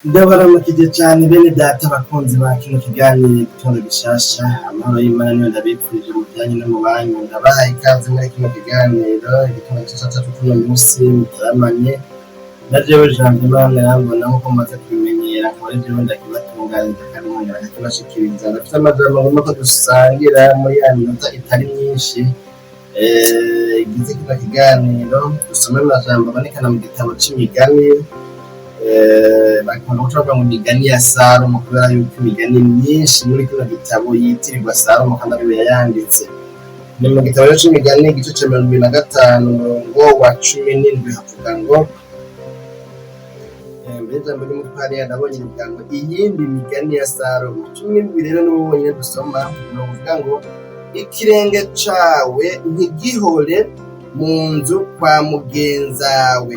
Ndabaramukije cane bene data abakunzi ba kino kiganiro igitondo gishasha, amahoro y'Imana niyo ndabipfurije mu vyanyu no mu banyu. Ndabahaye ikaze muri kino kiganiro igitondo gishasha co kuno musi mutaramanye, na jewe Jambo Imana irambona nkuko mumaze kubimenyera, akaba ari jewe ndakibatunganiriza kandi nkongera nkakibashikiriza. Ndafise amajambo ngomba ko dusangira muri ya minota itari myinshi igize kino kiganiro. Dusome amajambo abonekana mu gitabo c'imigani, bakunda kuvuga ngo imigani ya Salomo kubera yuko imigani myinshi muri kino gitabo yitirirwa Salomo kandi ariwe yayanditse. Ni mu gitabo c'imigani igice ca 25 umurongo wa 17 havuga ngo mbere ijambo ry'umutware nabonye rivuga ngo iyindi migani ya Salomo. 17 rero niwo wonyene dusoma, novuga ngo ikirenge cawe ntigihore mu nzu kwa mugenzawe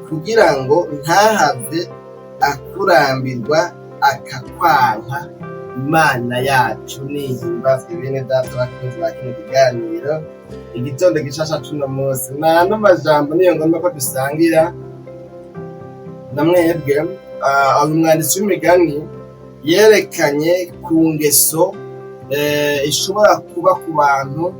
kugira ngo ntahave akurambirwa akakwanka. Imana yacu nihimbazwe bene data bakunzi ba kino kiganiro igitondo gishasha cuno munsi. N'ano majambo niyo ngomba ko dusangira na mwebwe. Umwanditsi w'imigani yerekanye ku ngeso ishobora kuba ku bantu,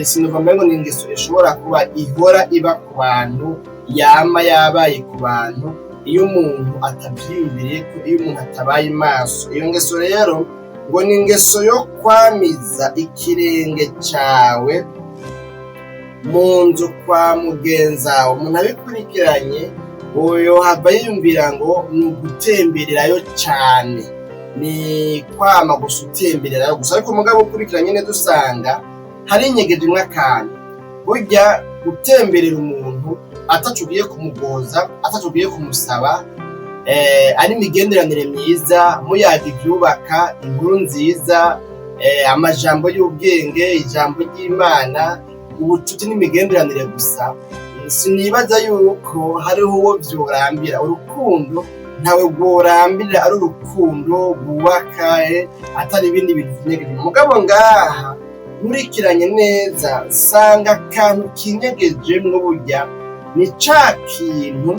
sinumva ngo ni ingeso ishobora kuba ihora iba ku bantu, yama yabaye ku bantu iyo umuntu atavyiyumviriye ko, iyo umuntu atabaye maso. Iyo ngeso rero ngo ni ingeso yo kwamiza ikirenge cawe mu nzu kwa mugenzawe. Umuntu abikurikiranye yohava yiyumvira ngo ni ugutembererayo cane, ni kwama gusa utembererayo gusa, ariko mugabo ukurikiranye neza usanga hari inyegeje imwe akantu. Burya gutemberera umuntu ataco ugiye kumugoza, ataco ugiye kumusaba, ari imigenderanire myiza, muyaga ivyubaka, inkuru nziza, amajambo y'ubwenge, ijambo ry'Imana, ubucuti n'imigenderanire gusa. Sinibaza yuko hariho uwo vyorambira. Urukundo ntawe rworambira ari urukundo rwubaka, atari ibindi bintu vinyegeje. Mugabo ngaha nkurikiranye neza sanga akantu kinyegejemwo, burya ni ca kintu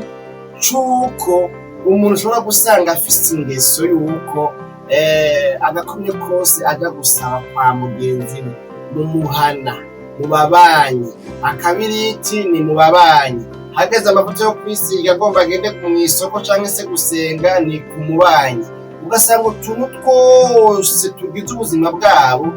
c'uko umuntu ushobora gusanga afise ingeso yuko agakomye kose aja gusaba kwa mugenzi we, mu muhana, mu babanyi, akabiriti ni mu babanyi, hageze amavuta yo kwisiga agomba agende mw'isoko canke se gusenga ni ku mubanyi. Ugasanga utuntu twose tugize ubuzima bwabo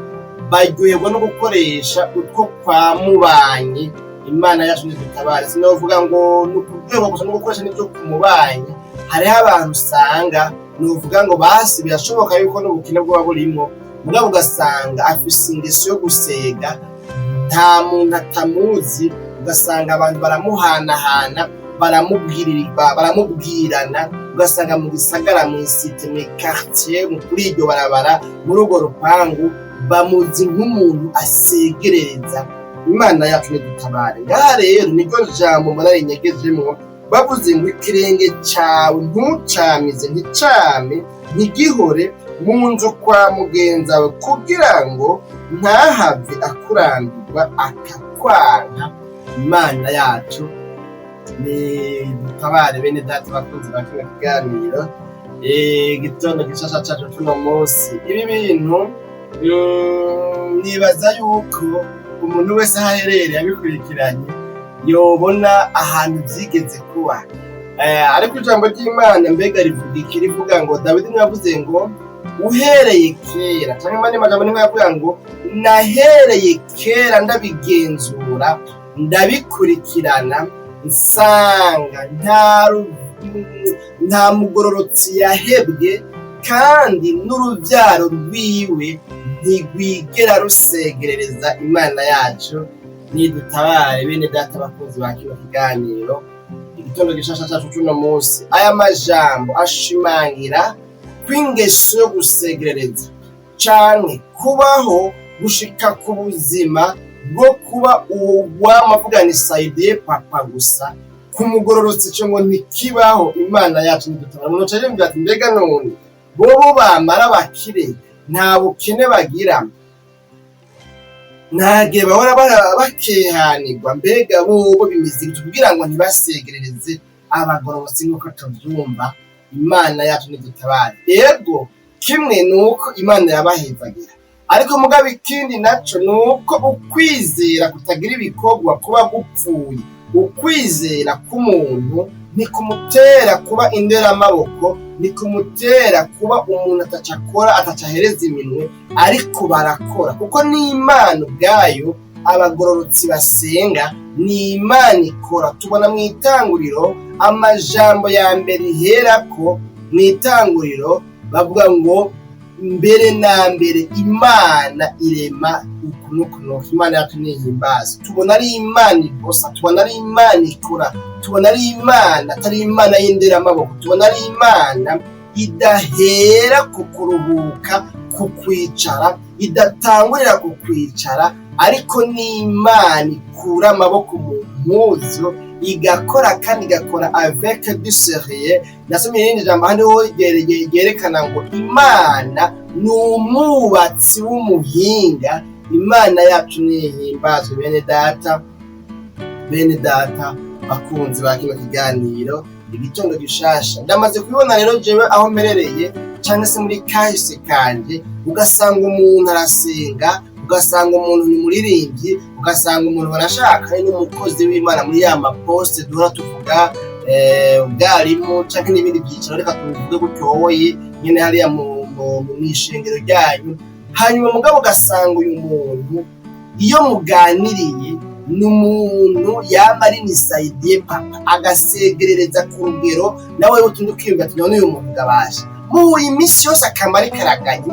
baryoherwa no gukoresha utwo kwa mubanyi. Imana yacu nidutabare. Sinovuga ngo nukuryoherwa gusa no gukoresha n'ivyo ku mubanyi. Hariho abantu usanga novuga ngo basi birashoboka yuko n'ubukene bwoba burimo, mugabo ugasanga afise ingeso yo gusega, nta muntu atamuzi. Ugasanga abantu baramuhanahana, baramubwirana, ugasanga mu gisagara, mw'isite, mw'ikartier, kuri iryo barabara, muri urwo rupangu bamuzi nk'umuntu asegerereza. Imana yacu nidutabare. Ngaha rero niryo jambo murarinyegejemwo, bavuze ngo ikirenge cawe ntucamize, nticame, ntigihore mu nzu kwa mugenzawe kugira ngo ntahave akurambirwa akakwanka. Imana yacu nidutabare bene data bakunzi ba kino kiganiro igitondo gishasha cacu cuno munsi. Ibi bintu nibaza yuko umuntu wese aho aherereye abikurikiranye yobona ahantu vyigeze kuba, ariko ijambo ry'Imana mbega rivuga iki? Rivuga ngo Dawidi niwe yavuze ngo uhereye kera, canke mandi majambo niwe yavuga ngo nahereye kera ndabigenzura, ndabikurikirana, nsanga nta mugororotsi yahebwe, kandi n'uruvyaro rwiwe ntigwigera rusegerereza. Imana yacu nidutabare bene data bakunzi ba kino kiganiro igitondo gishasha cacu cuno munsi. Aya majambo ashimangira kw'ingeso yo gusegerereza canke kubaho gushika ku buzima bwo kuba uwamavuga ni saidie papa gusa, ku mugororotsi co ngo ntikibaho. Imana yacu nidutabare. Umuntu aca yumvira ati mbega none bobo bamara bakire nta bukene bagira, ntagihe bahora bakehanirwa, mbega bobo bimeze kugira ngo ntibasegerereze abagororotsi nk'uko tuvyumva. Imana yacu nidutabare. Yego kimwe nuko Imana yabahezagira, ariko mugabo ikindi naco nuko ukwizera kutagira ibikorwa kuba gupfuye. Ukwizera k'umuntu ntikumutera kuba inderamaboko, ntikumutera kuba umuntu atacakora atacahereza iminwe, ariko barakora kuko n'Imana ubwayo abagororotsi basenga ni Imana ikora. Tubona mu Itanguriro amajambo ya mbere iherako mu Itanguriro bavuga ngo mbere na mbere Imana irema ukuntu. Imana yacu nihimbaza. Tubona ari Imana ibosa, tubona ari Imana ikora, tubona ari Imana atari Imana y'inderamaboko, tubona ari Imana idahera ku kuruhuka, ku kwicara, idatangurira ku kwicara, ariko ni Imana ikura amaboko mu mpuzu igakora kandi igakora avec du sérieux. Nasomye irindi jambo hano ryerekana ngo Imana ni umwubatsi w'umuhinga. Imana yacu nihimbazwe bene data bakunzi ba kino kiganiro igitondo gishasha. Ndamaze kubibona rero jewe aho mperereye cyangwa se muri kahise kanje, ugasanga umuntu arasenga, ugasanga umuntu ni muririmbyi, ugasanga umuntu barashaka n'umukozi w'Imana muri ya maposte duhora tuvuga ubwarimu cyangwa n'ibindi byiciro, reka tuvuge gutyoye nyine hariya mu ishengero ryanyu. Hanyuma mugabo ugasanga uyu muntu iyo muganiriye ni umuntu yaba ari nisaidiye papa, agasegerereza ku rugero nawe utundi ukiyumva ati none uyu muntu gabasha muhuye iminsi yose akamari karaganye,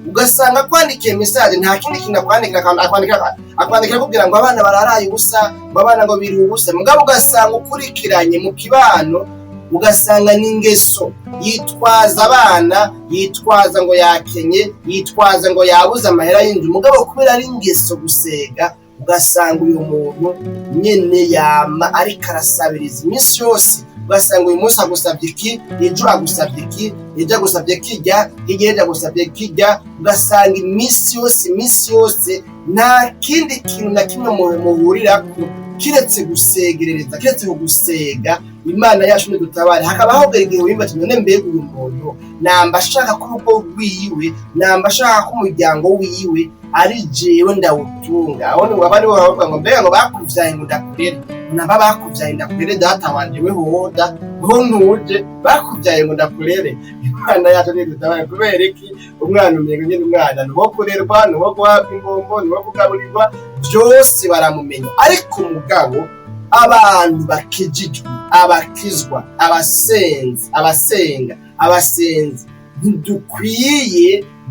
ugasanga kwandikiye message nta kindi kintu akwandikira kugira ngo abana bararaye ubusa, ngo abana ngo biri ubusa. Mugabo ugasanga ukurikiranye mu kibano, ugasanga n'ingeso yitwaza abana, yitwaza ngo yakenye, yitwaza ngo yabuze amahera y'inzu. Mugabo kubera ari ingeso gusega, ugasanga uyu muntu nyene yama ariko arasabiriza iminsi yose. Ugasanga uyu munsi agusabye iki, ejo agusabye iki, ejo agusabye kijya, ejo agusabye kijya. Ugasanga iminsi yose nta kindi kintu na kimwe muhurirako kiretse gusegerereza, kiretse gusega. Imana yacu nidutabare. Hakabaho igihe wimba ati none mbega uyu muntu namba ashaka ko urugo rwiwe, namba ashaka ko umuryango wiwe ari jewe ndawutunga. Abandi baravuga ngo mbega ngo bakuvyaye ngo ndakurere, naba bakuvyaye ndakurere data wanje we hoda ho ntuje, bakuvyaye ngo ndakurere. Imana yacu nidutabare. Kubera iki? Umwana umenye nyine umwana nuwo kurerwa, nuwo guhabwa ingombo, nuwo kugaburirwa, byose baramumenya. Ariko mugabo abantu bakijijwe, abakizwa, abasenzi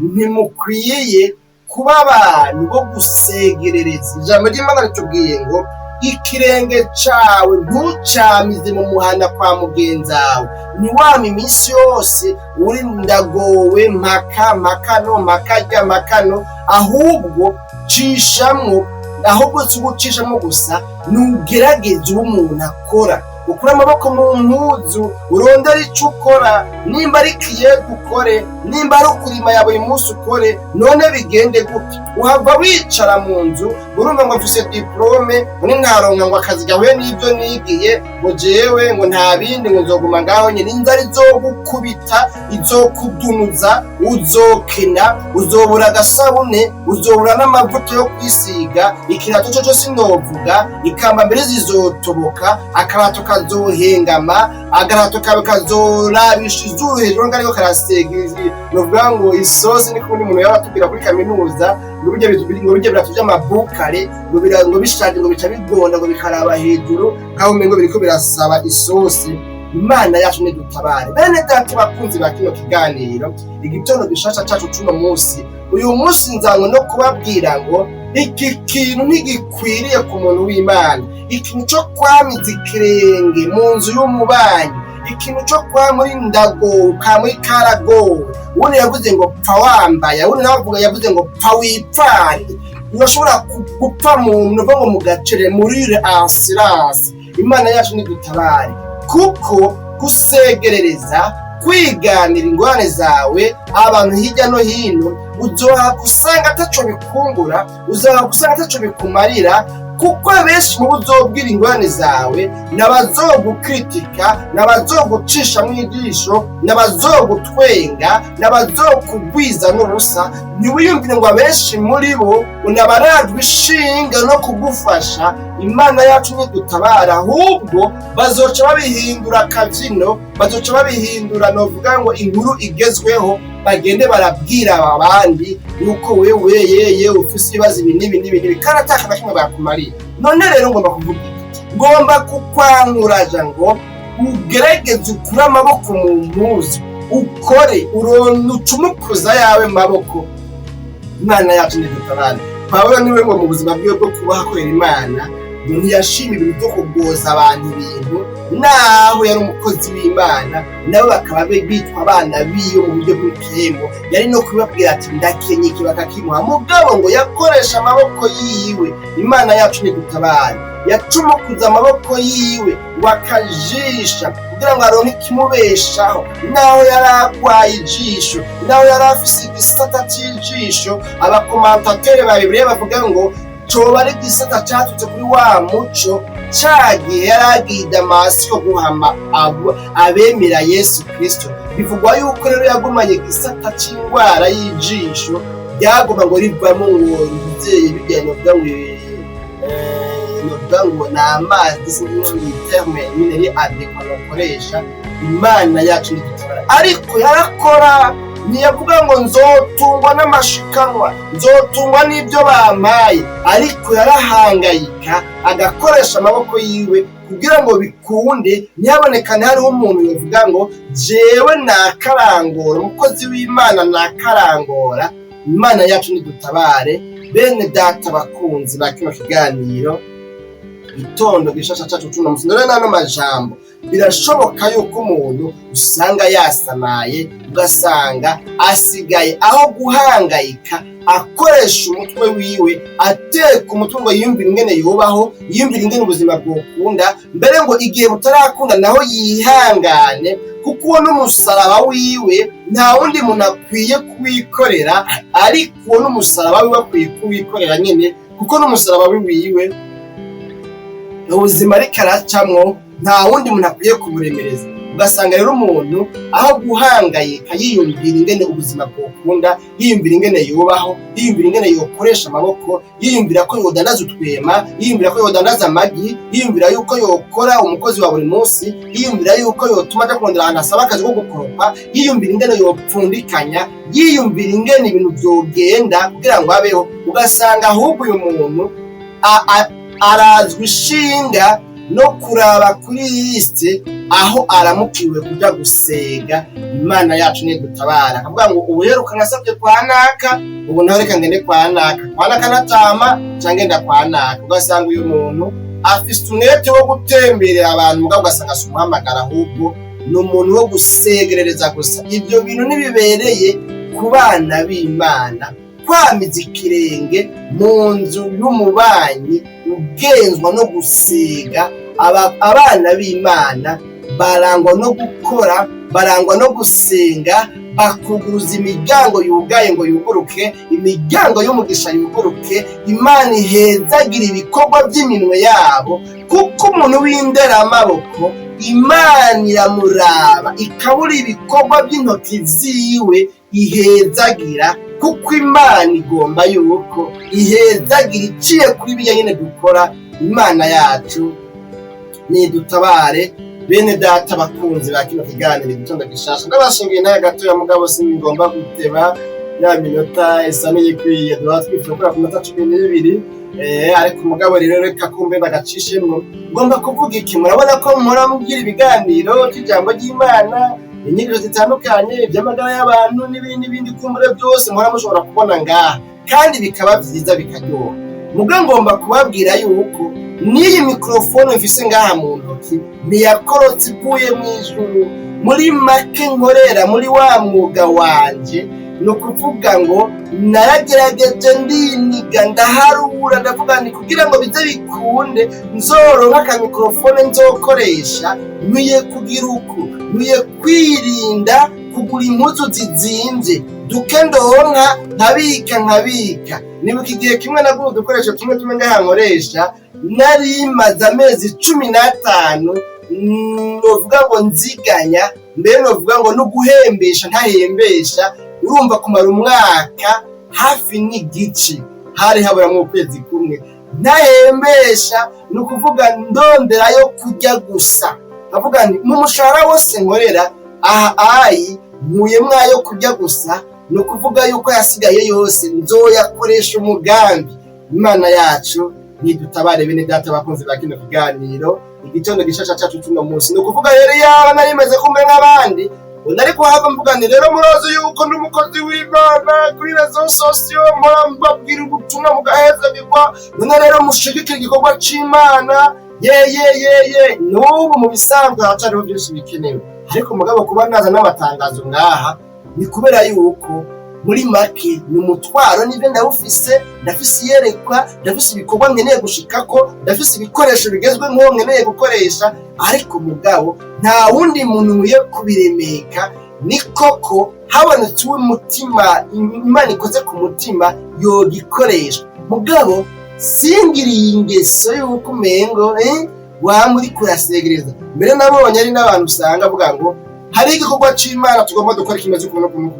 ntimukwiye kuba abantu bo gusegerereza. Ijambo ry'Imana ritubwiye ngo ikirenge cawe ntucamize mu muhana kwa mugenzawe. Ntiwame iminsi yose uri ndagowe makano, ahubwo cishamwo, ahubwo tugucishamo gusa nugerageze umuntu akora. Ukura amaboko mu mpuzu, urondera icyo ukora. Nimba ari kiyego ukore, nimba ari ukurima ya buri munsi ukore. None bigende gute? Uhava wicara mu nzu urumva ngo mfise diplome, none ntaronka ngo akazi gahuye n'ibyo nigiye, ngo jewe ngo nta bindi, ngo nzoguma ngaho nyine. Inzara izogukubita, izokudunuza, uzokena, uzobura agasabune, uzobura n'amavuta yo kwisiga, ikirato cyo sinovuga, ikamba mbere zizotoboka, akarato kazohengama, agarato kawe kazorabisha izuru hejuru ngariko karasegeza. Novuga ngo isosi ni kundi umuntu yabatubwira kuri kaminuza ngo bijye biratuvya amabukare, ngo bishaje, ngo bica bigonda, ngo bikaraba hejuru kaho umengo biriko birasaba isosi. Imana yacu nidutabare. Bene data bakunzi ba kino kiganiro igitondo gishasha cacu cuno munsi, uyu munsi nzanwe no kubabwira ngo iki kintu ntigikwiriye ku muntu w'Imana. Ikintu cyo kwamiza ikirenge mu nzu y'umubanyi, ikintu cyo kwa muri ndago, ka muri karago. Ubundi yavuze ngo pfa wambaye, ubundi navuga yavuze ngo pfa wipfanye. Urashobora gupfa mu ngo mu gacere muri assurance. Imana yacu nidutabare, kuko gusegerereza, kwiganira ingwane zawe abantu hirya no hino, uzoha gusanga ataco bikungura, uzoha gusanga ataco bikumarira, kuko abenshi mu uzobwira ingorane zawe n'abazogukritika, n'abazogucisha mu ijisho, n'abazogutwenga, n'abazokugwiza n'ubusa. Ntiwiyumvire ngo abenshi muri bo unabarajwe ishinga no kugufasha. Imana yacu nidutabara, ahubwo bazoca babihindura akazino, bazoca babihindura novuga ngo inkuru igezweho, bagende barabwira abandi yuko wewe yeye ufise ibibazo ibi n'ibi kandi ataka na kimwe bakumariye. None rero ngomba kuvuga iki? Ngomba kukwanguraja ngo ugerageze ukure amaboko mu mpuzu, ukore ucumukuza yawe maboko. Imana yacu nidutabara. Pawulo niwe ngo mu buzima bwiwe bwo kubaho akorera Imana ntiyashima ibintu byo kugoza abantu ibintu, naho yari umukozi w'Imana nabo bakaba bitwa abana biyo mu buryo bw'ikembo. Yari no kubabwira ati ndakenye iki bakakimuha, mugabo ngo yakoresha amaboko yiwe. Imana yacu nidutabara, yacumukuza amaboko yiwe wakajisha kugira ngo aronke ikimubeshaho, naho yari arwaye ijisho, naho yari afise igisata c'ijisho. Abakomantateri ba Bibiliya bavuga ngo coba ari igisata catutse kuri wa muco cagihe yari agiye i Damasiko guhama abemera Yesu Kristo. Bivugwa yuko rero yagumanye igisata c'ingwara y'ijisho, ryaguma ngo rivamo ngo umuvyeyi bigenda novuga ngo ni amazi sinzi terme mineri adekwa bakoresha. Imana yacu nidutabara, ariko yarakora. Ntiyavuga ngo nzotungwa n'amashikanwa, nzotungwa n'ibyo bampaye, ariko yarahangayika agakoresha amaboko yiwe kugira ngo bikunde ntihabonekane hariho umuntu yavuga ngo jewe nakarangora, umukozi w'Imana nakarangora. Imana yacu nidutabare. Bene data bakunzi ba kino kiganiro, itondo gishasha cacu cuno musi ndore nano majambo, birashoboka yuko umuntu usanga yasamaye, ugasanga asigaye aho guhangayika akoresha umutwe wiwe, ateka umutwe ngo yiyumvire ingene yubaho, yiyumvire ingene ubuzima bwokunda, mbere ngo igihe butarakunda naho yihangane, kuko uwo n'umusaraba wiwe nta wundi muntu akwiye kuwikorera, ariko uwo n'umusaraba wiwe akwiye kuwikorera nyene, kuko n'umusaraba wiwe ubuzima ariko aracamwo nta wundi muntu akwiye kuburemereza. Ugasanga rero umuntu aho guhangayika yiyumvira ingene ubuzima bwokunda, yiyumvira ingene yubaho, yiyumvira ingene yokoresha amaboko, yiyumvira ko yodandaza utwema, yiyumvira ko yodandaza amagi, yiyumvira yuko yokora umukozi wa buri munsi, yiyumvira yuko yotuma aja kurondera ahantu asaba akazi ko gukoropa, yiyumvira ingene yopfundikanya, yiyumvira ingene ibintu vyogenda kugira ngo abeho. Ugasanga ahubwo uyu muntu arazwi ishinga no kuraba kuri liste aho aramukiwe kuja gusega. Imana yacu nidutabara, akavuga ngo ubuheruka nasabye kwa naka, ubu naho reka ngende kwa naka natama canke nda kwa naka. Ugasanga uyu muntu afise umwete wo gutemberera abantu, mugabo ugasanga si umuhamagara, ahubwo ni umuntu wo gusegerereza gusa. Ibyo bintu ntibibereye ku bana b'Imana. Kwamiza ikirenge mu nzu y'umubanyi, ugenzwa no gusiga. Abana b'Imana barangwa no gukora, barangwa no gusenga, bakuguruza imiryango yugaye ngo yuguruke, imiryango y'umugisha yuguruke. Imana ihezagira ibikorwa by'iminwe yabo, kuko umuntu w'indera amaboko Imana iramuraba ikabura ibikorwa by'intoki ziwe ihezagira, kuko Imana igomba yuko ihezagira iciye kuri bijya nyene dukora. Imana yacu nidutabare. Bene data bakunzi ba kino kiganiro igitondo gishasha, ndabashingiye naye gatoya, mugabo singomba guteba ya minota isa n'iyikwiye, duha twifura ku minota 12, ariko umugabo rero reka kumbe ndagacishemwo. Ngomba kuvuga iki? Murabona ko mpora mugira ibiganiro cy'ijambo ry'Imana, inyigisho zitandukanye, iby'amagara y'abantu n'ibindi kumbure byose mpora mushobora kubona ngaha, kandi bikaba byiza bikaryoha. Muga ngomba kubabwira yuko n'iyi mikrofone mfise ngaha mu ntoki ntiyakorotse ivuye mu ijuru. Muri make nkorera muri wa mwuga wanje, no kuvuga ngo naragerageje ndiniga, ndaharura, ndavuga ni kugira ngo bize bikunde nzoronka aka mikrofone nzokoresha, nkwiye kugira uku, nkwiye kwirinda kugura impuzu zizimvye, duke ndonka nkabika. Nibuka igihe kimwe nagura udukoresho tumwe ngaha nkoresha, nari maze amezi 15 novuga ngo nziganya, mbere novuga ngo no guhembesha ntahembesha, urumva kumara umwaka hafi n'igice, hari haburamwo ukwezi kumwe ntahembesha, ni ukuvuga ndondera yo kurya gusa. Avuga nti mu mushahara wose nkorera ayi nkuye mwayo kurya gusa, ni ukuvuga yuko yasigaye yose nzoyakoresha umugambi. Imana yacu nidutabare bene data bakunzi ba kino kiganiro igitondo gishasha cyacu tuno munsi. Ni ukuvuga rero yaba nari meze kumwe nk'abandi, nari kuhava mvuga nti rero murozi yuko ndi umukozi w'Imana kuri rezo sosiyo, mbabwira ubutumwa mugaheza bigwa, none rero mushigikira igikorwa c'Imana. Ye n'ubu mu bisanzwe hacariho byinshi bikenewe, ariko mugabo kuba naza n'amatangazo ngaha ni kubera yuko muri make ni umutwaro n'ibyo ndawufise, ndafise iyerekwa, ndafise ibikorwa nkeneye gushikako, ndafise ibikoresho bigezwe nk'uwo nkeneye gukoresha, ariko mugabo nta wundi muntu nkwiye kubiremeka. Ni koko habonetse umutima Imana ikoze ku mutima yogikoresha, mugabo singiriye ingeso y'uko umengo muri kurasegereza. Mbere nabonye ari n'abantu usanga avuga ngo hari igikorwa c'Imana tugomba dukora kimeze ukuntu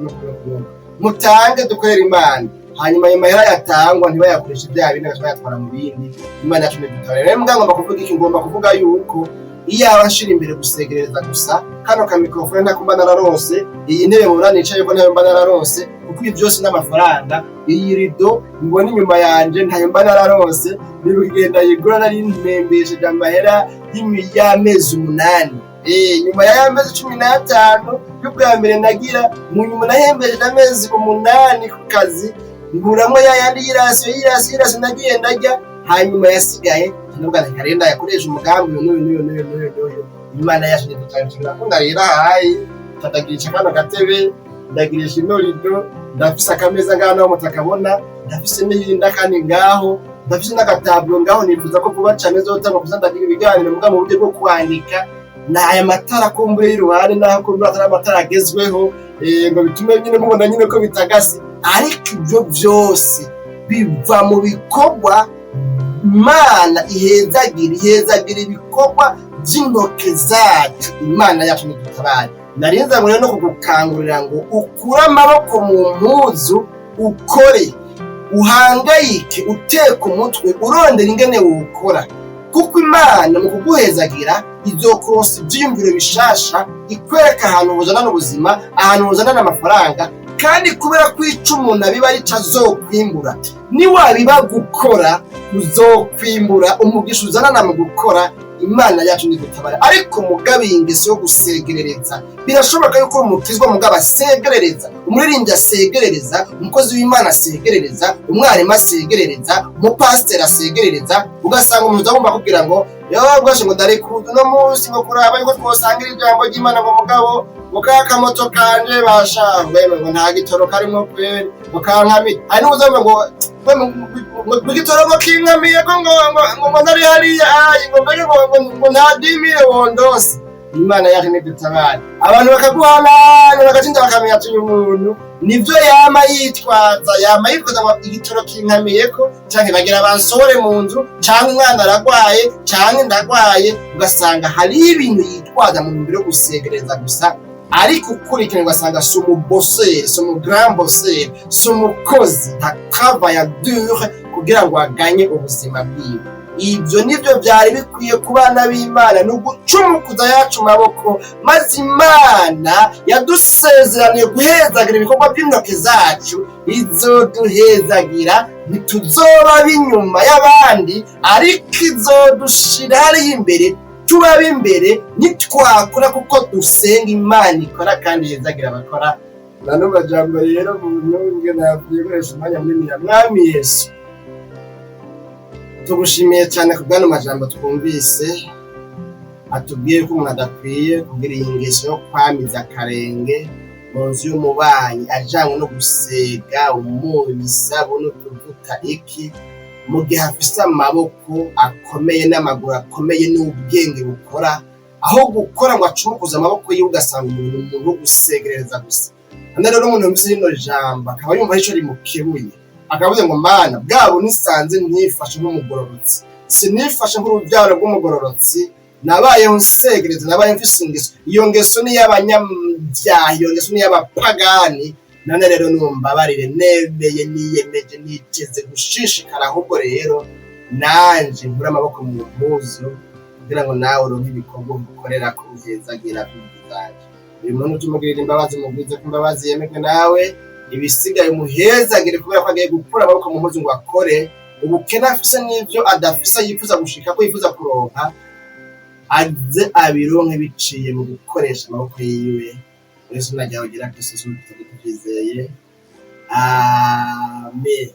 mutange dukorera Imana, hanyuma ayo mahera yatangwa ntibayakoreshe bya bindi bayatwara mu bindi. Imana yacu ntidutabare. Rero ngomba kuvuga iki? Ngomba kuvuga yuko iyaba nshira imbere gusegereza gusa, kano ka mikrofone ntakumba nararose, iyi ntebe mubona nicaye ko ntayo mba nararose, kuko ibi byose n'amafaranga, iyi rido mbona inyuma yanje ntayo mba nararose, nibigenda yigura nari mpembesheje amahera y'amezi 8. Nyuma y'amezi 15 y'ubwa mbere nagira, mu nyuma nahembesheje amezi 8 ku kazi, nguramwo yayandi yirasi nagiye ndajya, hanyuma yasigaye nubwo nkarenda yakoresha umugambi n'uyu. Imana yacu ntidutangira ko ndarira hayi tatagirisha kano gatebe, ndagirisha ino rido, ndafise akameza ngano aho mutakabona, ndafise n'iyinda kandi ngaho, ndafise n'agatablo ngaho. Nifuza ko vuba cane zotanga kuzandagira ibiganiro muga mu buryo bwo kwandika, n'aya matara kumbure y'uruhande naho kumbure atari amatara agezweho, ngo bitume nyine mubona nyine ko bitagase. Ariko ibyo byose biva mu bikorwa Imana ihezagira ibikorwa by'intoke zacu. Imana yacu nidutabare. Narinza ngo no kugukangurira ngo ukure amaboko mu mpuzu, ukore, uhangayike, uteka umutwe, urondera ingene wukora, kuko Imana mu kuguhezagira izokuronsa ivyiyumviro bishasha, ikwereka ahantu buzana n'ubuzima, ahantu buzana n'amafaranga, kandi kubera ko ico umuntu abiba ari azokwimbura. Niwabiba gukora uzokwimbura, umugisha uzanana mu gukora. Imana yacu nidutabara. Ariko mugabe ingeso yo gusegerereza, birashoboka yuko umukizwa mugabo asegerereza, umuririmbyi asegerereza, umukozi w'Imana asegerereza, umwarimu asegerereza, umupasiteri asegerereza, ugasanga umuntu uzabumva kugira ngo bwashe ngo dare kurudu no munsi ngo kuraba yuko twosangira ijambo ry'Imana, ngo mugabo mukaka moto kanje bashangwe ngo nta gitoro karimo kweri mukankami. Hari n'uzamba ngo gitoro ngo kinkamiye ko ngo nari hariya ngo mbere ngo nta dimire wondose. Imana yaje nidutabare. Abantu bakaguhana bagacinda bakamenya ati uyu muntu nivyo yama yitwaza ngo igitoro kinkamiye ko, canke bagira bansore mu nzu, canke umwana aragwaye, canke ndagwaye. Ugasanga hari ibintu yitwaza mu mbere yo gusegereza gusa, ariko ukurikirana ugasanga si umuboseri, si umugrand boseri, si umukozi travaya dure kugira ngo aganye ubuzima bwiwe. Ibyo nibyo byari bikwiye ku bana b'Imana, ni ugucumukuza yacu maboko, maze Imana yadusezeraniye guhezagira ibikorwa by'intoke zacu, izoduhezagira. Ntituzoba b'inyuma y'abandi, ariko izodushira hariya imbere, tuba b'imbere nitwakora, kuko dusenga Imana ikora kandi yezagira abakora. Nano majambo rero mu nyunge nabwiresha umwanya munini ya Mwami Yesu. Tugushimiye cyane ku bwano majambo twumvise, atubwiye ko umuntu adakwiye kugira ingeso yo kwamiza akarenge mu nzu y'umubanyi, ajanywe no gusega umunyu, isabuni, n'utuvuta iki, mu gihe afise amaboko akomeye n'amaguru akomeye n'ubwenge bukora, aho gukora ngo acumukuze amaboko yiwe. Ugasanga umuntu wo gusegereza gusa. Kandi rero umuntu wumvise rino jambo akaba yumva ico rimukebuye, akavuze ngo Mana bwabo nisanze ntifashe nk'umugororotsi, sinifashe nk'urubyaro rw'umugororotsi, nabayeho nsegereza, nabaye mfise ingeso. Iyo ngeso ni y'abanyabyaha, iyo ngeso ni y'abapagani. None rero numbabarire, nemeye niyemeje niteze gushishikara, ahubwo rero nanje nkura amaboko mu mpuzu kugira ngo nawe uronke ibikorwa umukorera ko uhezagira by'ubuzanje. Uyu muntu tumugirira imbabazi, umugwize ko imbabazi yemejwe nawe, ibisigaye umuhezagire kubera ko agiye gukura amaboko mu mpuzu ngo akore. Ubukene afise n'ivyo adafise yifuza gushika ko yifuza kuronka, aze abironke biciye mu gukoresha amaboko yiwe. Yesu najya ugira Kristo, tubyizeye. Amen.